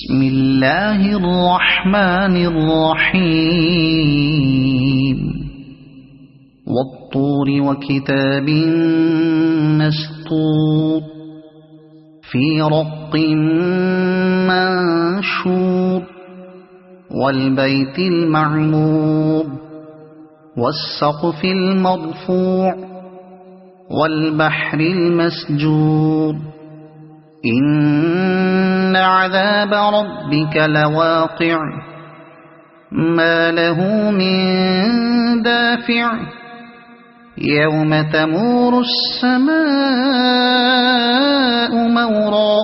بسم الله الرحمن الرحيم والطور وكتاب مسطور في رق منشور والبيت المعمور والسقف المرفوع والبحر المسجور إن عذاب ربك لواقع ما له من دافع يوم تمور السماء مورا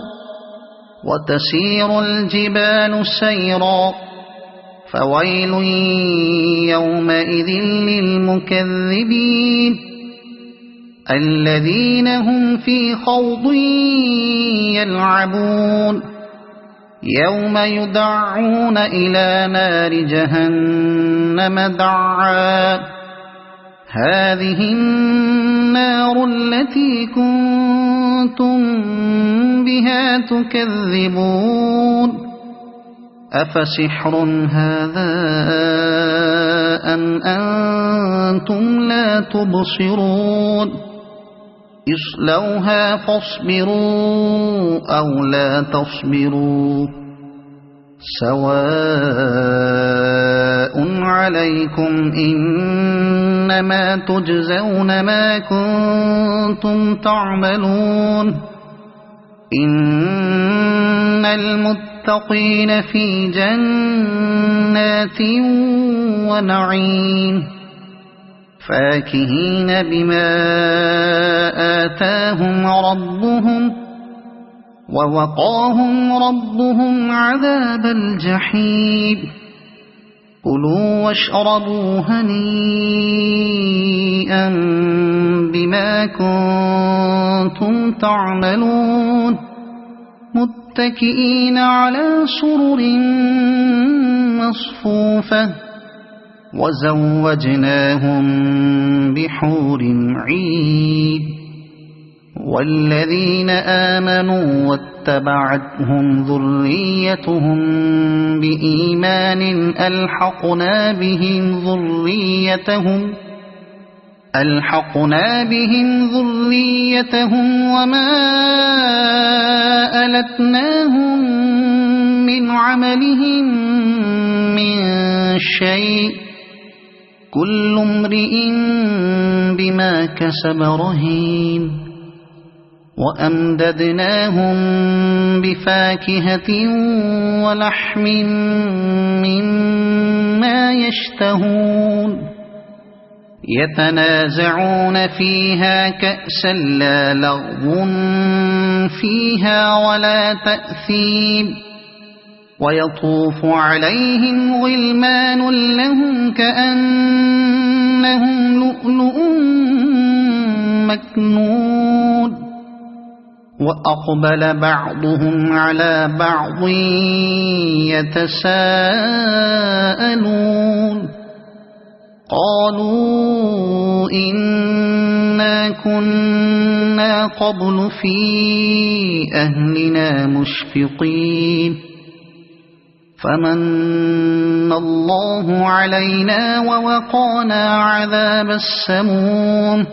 وتسير الجبال سيرا فويل يومئذ للمكذبين الذين هم في خوض يلعبون يوم يدعون إلى نار جهنم دعا هذه النار التي كنتم بها تكذبون أفسحر هذا أم أنتم لا تبصرون اصلوها فاصبروا أو لا تصبروا سواء عليكم إنما تجزون ما كنتم تعملون إن المتقين في جنات ونعيم فاكهين بما آتاهم ربهم ووقاهم ربهم عذاب الجحيم كلوا واشربوا هنيئا بما كنتم تعملون متكئين على سرر مصفوفة وزوجناهم بحور عين والذين آمنوا واتبعتهم ذريتهم بإيمان ألحقنا بهم ذريتهم وما ألتناهم من عملهم من شيء كل امرئ بما كسب رهين وأمددناهم بفاكهة ولحم مما يشتهون يتنازعون فيها كأسا لا لغو فيها ولا تأثيم ويطوف عليهم غلمان لهم كأنهم لؤلؤ مكنون وأقبل بعضهم على بعض يتساءلون قالوا إنا كنا قبل في أهلنا مشفقين فمن الله علينا ووقانا عذاب السموم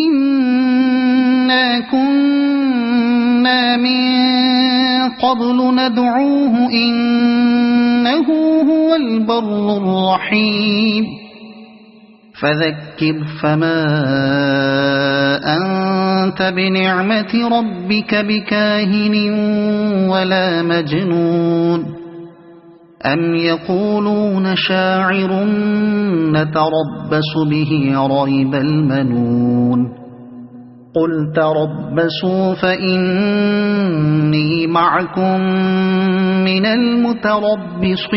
إنا كنا من قبل ندعوه إنه هو البر الرحيم فذكر فما أنت بنعمة ربك بكاهن ولا مجنون أم يقولون شاعر نتربص به ريب المنون قل تربصوا فإني معكم من المتربصين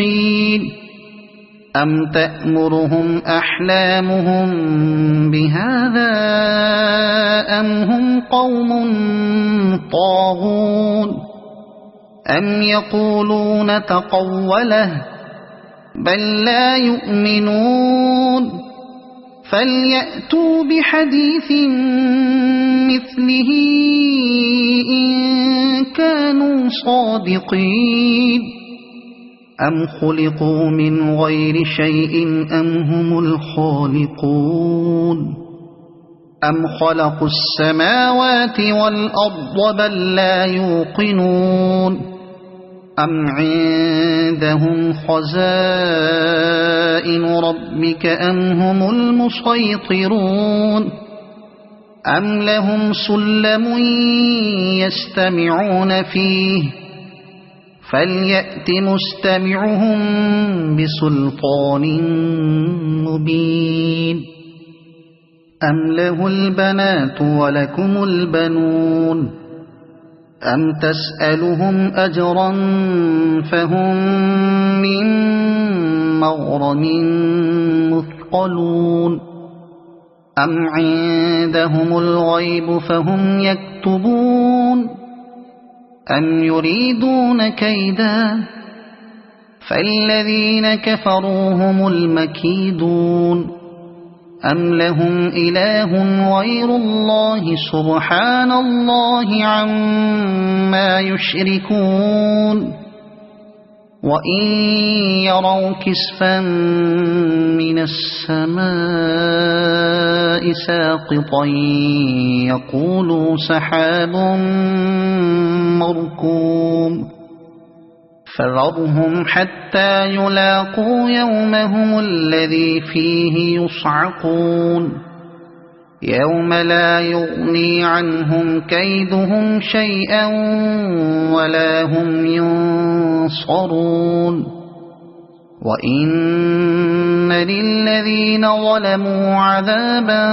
أم تأمرهم أحلامهم بهذا أم هم قوم طاغون أم يقولون تقوله بل لا يؤمنون فليأتوا بحديث مثله إن كانوا صادقين أم خلقوا من غير شيء أم هم الخالقون أم خلقوا السماوات والأرض بل لا يوقنون أم عندهم خزائن ربك أم هم المسيطرون أم لهم سلم يستمعون فيه فليأت مستمعهم بسلطان مبين أم له البنات ولكم البنون أم تسألهم أجرا فهم من مغرم مثقلون أم عندهم الغيب فهم يكتبون أم يريدون كيدا فالذين كفروا هم المكيدون أم لهم إله غير الله سبحان الله عما يشركون وإن يروا كسفا من السماء ساقطا يقولوا سحاب مركوم فذرهم حتى يلاقوا يومهم الذي فيه يصعقون يوم لا يغني عنهم كيدهم شيئا ولا هم ينصرون وإن للذين ظلموا عذابا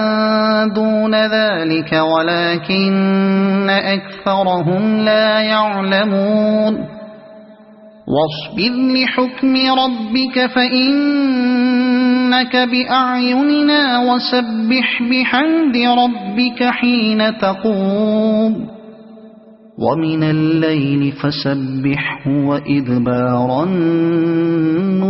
دون ذلك ولكن أكثرهم لا يعلمون واصبر لحكم ربك فإنك بأعيننا وسبح بحمد ربك حين تقوم ومن الليل فسبحه وإدبار النجوم